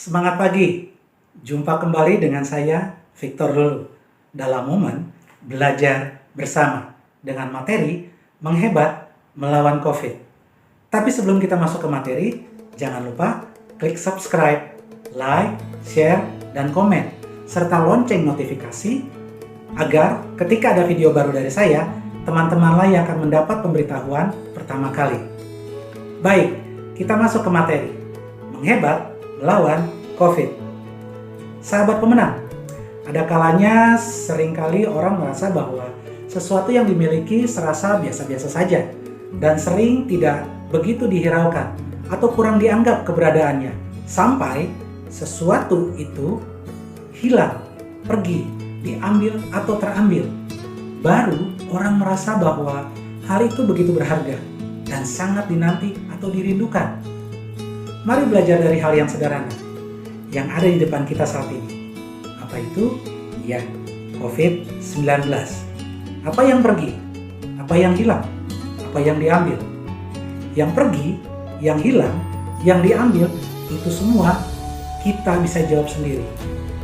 Semangat pagi, jumpa kembali dengan saya Victor Lulu dalam momen belajar bersama dengan materi menghebat melawan COVID. Tapi sebelum kita masuk ke materi, jangan lupa klik subscribe, like, share, dan komen, serta lonceng notifikasi agar ketika ada video baru dari saya, teman-teman lain akan mendapat pemberitahuan pertama kali. Baik, kita masuk ke materi menghebat melawan COVID. Sahabat pemenang, ada kalanya seringkali orang merasa bahwa sesuatu yang dimiliki serasa biasa-biasa saja dan sering tidak begitu dihiraukan atau kurang dianggap keberadaannya sampai sesuatu itu hilang, pergi, diambil atau terambil. Baru orang merasa bahwa hal itu begitu berharga dan sangat dinanti atau dirindukan. Mari belajar dari hal yang sederhana yang ada di depan kita saat ini. Apa itu? Ya, COVID-19. Apa yang pergi? Apa yang hilang? Apa yang diambil? Yang pergi, yang hilang, yang diambil, itu semua kita bisa jawab sendiri.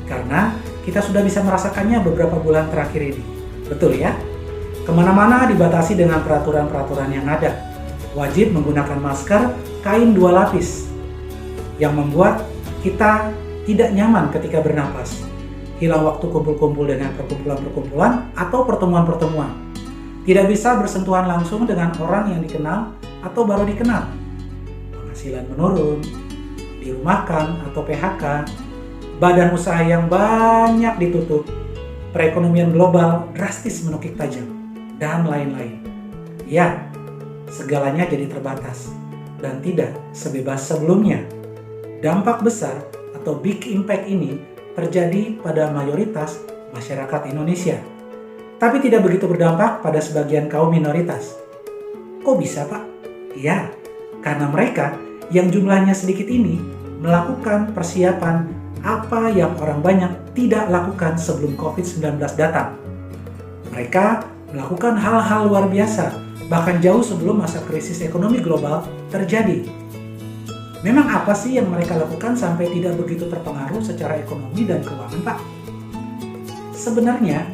Karena kita sudah bisa merasakannya beberapa bulan terakhir ini. Betul ya? Kemana-mana dibatasi dengan peraturan-peraturan yang ada. Wajib menggunakan masker kain 2 lapis yang membuat kita tidak nyaman ketika bernapas. Hilang waktu kumpul-kumpul dengan perkumpulan-perkumpulan atau pertemuan-pertemuan. Tidak bisa bersentuhan langsung dengan orang yang dikenal atau baru dikenal. Penghasilan menurun, dirumahkan atau PHK, badan usaha yang banyak ditutup, perekonomian global drastis menukik tajam, dan lain-lain. Ya, segalanya jadi terbatas dan tidak sebebas sebelumnya. Dampak besar atau big impact ini terjadi pada mayoritas masyarakat Indonesia, tapi tidak begitu berdampak pada sebagian kaum minoritas. Kok bisa, Pak? Ya, karena mereka yang jumlahnya sedikit ini melakukan persiapan apa yang orang banyak tidak lakukan sebelum COVID-19 datang. Mereka melakukan hal-hal luar biasa, bahkan jauh sebelum masa krisis ekonomi global terjadi. Memang apa sih yang mereka lakukan sampai tidak begitu terpengaruh secara ekonomi dan keuangan, Pak? Sebenarnya,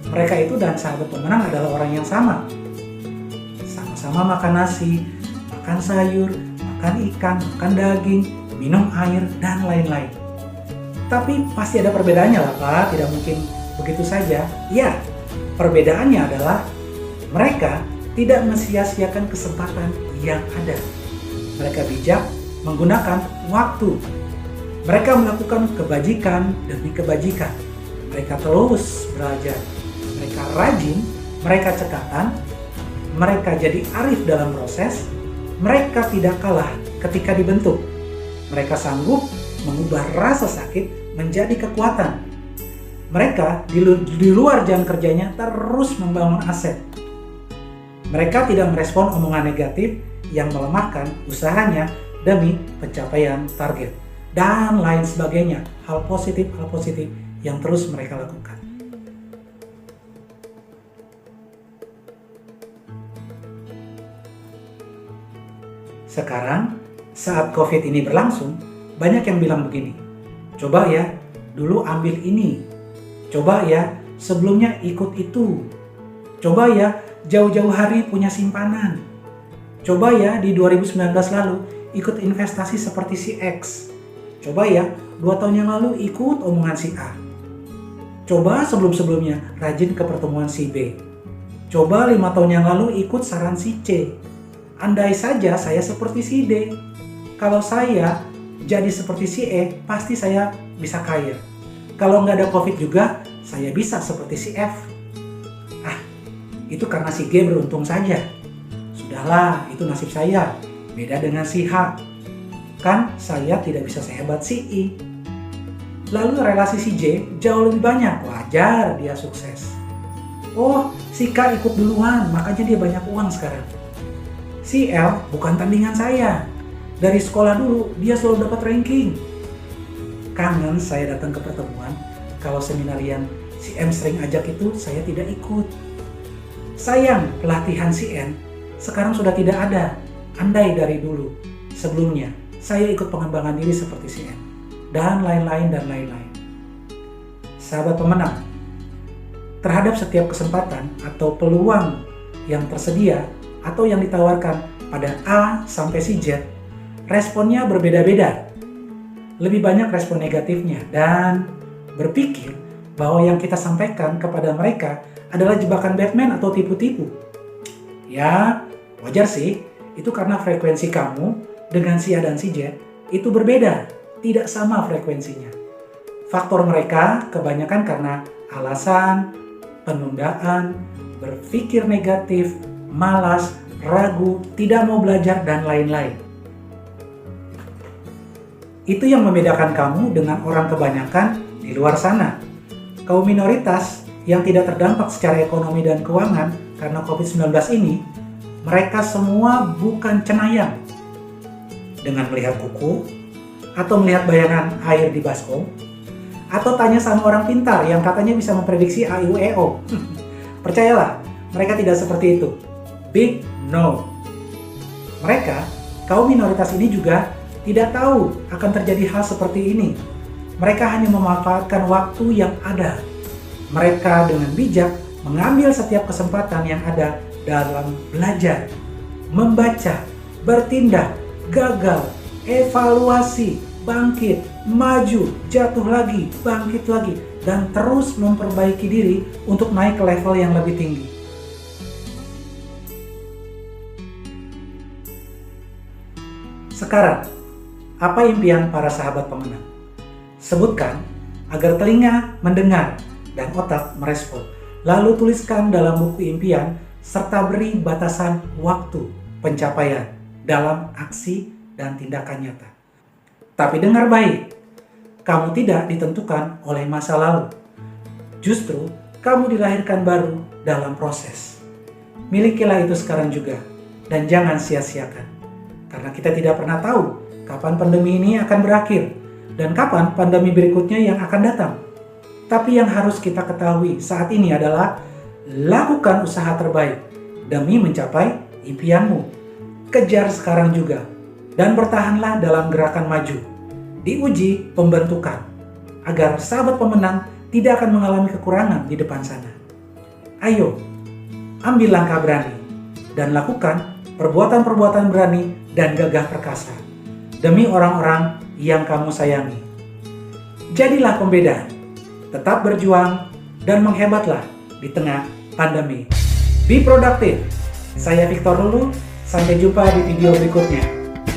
mereka itu dan sahabat pemenang adalah orang yang sama. Sama-sama makan nasi, makan sayur, makan ikan, makan daging, minum air, dan lain-lain. Tapi pasti ada perbedaannya lah, Pak. Tidak mungkin begitu saja. Ya, perbedaannya adalah mereka tidak mesia-siakan kesempatan yang ada. Mereka bijak menggunakan waktu. Mereka melakukan kebajikan demi kebajikan. Mereka terus belajar. Mereka rajin, mereka cekatan, mereka jadi arif dalam proses. Mereka tidak kalah ketika dibentuk. Mereka sanggup mengubah rasa sakit menjadi kekuatan. Mereka di luar jam kerjanya terus membangun aset. Mereka tidak merespon omongan negatif yang melemahkan usahanya demi pencapaian target, dan lain sebagainya. Hal positif yang terus mereka lakukan. Sekarang, saat COVID ini berlangsung, banyak yang bilang begini, coba ya, dulu ambil ini. Coba ya, sebelumnya ikut itu. Coba ya, jauh-jauh hari punya simpanan. Coba ya, di 2019 lalu, ikut investasi seperti si X. Coba ya, 2 tahun yang lalu ikut omongan si A. Coba sebelum-sebelumnya rajin ke pertemuan si B. Coba 5 tahun yang lalu ikut saran si C. Andai saja saya seperti si D. Kalau saya jadi seperti si E, pasti saya bisa kaya. Kalau nggak ada COVID juga, saya bisa seperti si F. Itu karena si G beruntung saja. Sudahlah, itu nasib saya. Beda dengan si H. Kan saya tidak bisa sehebat si I. Lalu relasi si J jauh lebih banyak. Wajar dia sukses. Oh, si K ikut duluan, makanya dia banyak uang sekarang. Si L bukan tandingan saya. Dari sekolah dulu, dia selalu dapat ranking. Kangen saya datang ke pertemuan. Kalau seminar yang si M sering ajak itu, saya tidak ikut. Sayang, pelatihan si N sekarang sudah tidak ada. Andai dari dulu, sebelumnya, saya ikut pengembangan diri seperti si N. dan lain-lain dan lain-lain. Sahabat pemenang, terhadap setiap kesempatan atau peluang yang tersedia atau yang ditawarkan pada A sampai si Z, responnya berbeda-beda. Lebih banyak respon negatifnya dan berpikir bahwa yang kita sampaikan kepada mereka adalah jebakan Batman atau tipu-tipu. Ya, wajar sih, itu karena frekuensi kamu dengan si A dan si Z itu berbeda, tidak sama frekuensinya. Faktor mereka kebanyakan karena alasan, penundaan, berpikir negatif, malas, ragu, tidak mau belajar, dan lain-lain. Itu yang membedakan kamu dengan orang kebanyakan di luar sana. Kaum minoritas yang tidak terdampak secara ekonomi dan keuangan karena COVID-19 ini, mereka semua bukan cenayang. Dengan melihat kuku, atau melihat bayangan air di baskom, atau tanya sama orang pintar yang katanya bisa memprediksi A, I, U, E, O. Percayalah, mereka tidak seperti itu. Big no. Mereka, kaum minoritas ini juga tidak tahu akan terjadi hal seperti ini. Mereka hanya memanfaatkan waktu yang ada. Mereka dengan bijak mengambil setiap kesempatan yang ada dalam belajar, membaca, bertindak, gagal, evaluasi, bangkit, maju, jatuh lagi, bangkit lagi, dan terus memperbaiki diri untuk naik ke level yang lebih tinggi. Sekarang, apa impian para sahabat pemenang? Sebutkan agar telinga mendengar dan otak merespon. Lalu tuliskan dalam buku impian serta beri batasan waktu pencapaian dalam aksi dan tindakan nyata. Tapi dengar baik, kamu tidak ditentukan oleh masa lalu. Justru kamu dilahirkan baru dalam proses. Milikilah itu sekarang juga dan jangan sia-siakan. Karena kita tidak pernah tahu kapan pandemi ini akan berakhir dan kapan pandemi berikutnya yang akan datang. Tapi yang harus kita ketahui saat ini adalah lakukan usaha terbaik demi mencapai impianmu. Kejar sekarang juga dan bertahanlah dalam gerakan maju. Diuji pembentukan agar sahabat pemenang tidak akan mengalami kekurangan di depan sana. Ayo, ambil langkah berani dan lakukan perbuatan-perbuatan berani dan gagah perkasa demi orang-orang yang kamu sayangi. Jadilah pembeda, tetap berjuang dan menghebatlah di tengah pandemi. Be productive. Saya Victor Lulu, sampai jumpa di video berikutnya.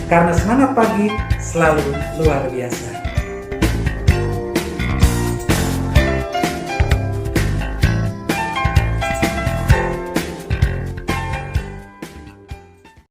Karena semangat pagi selalu luar biasa.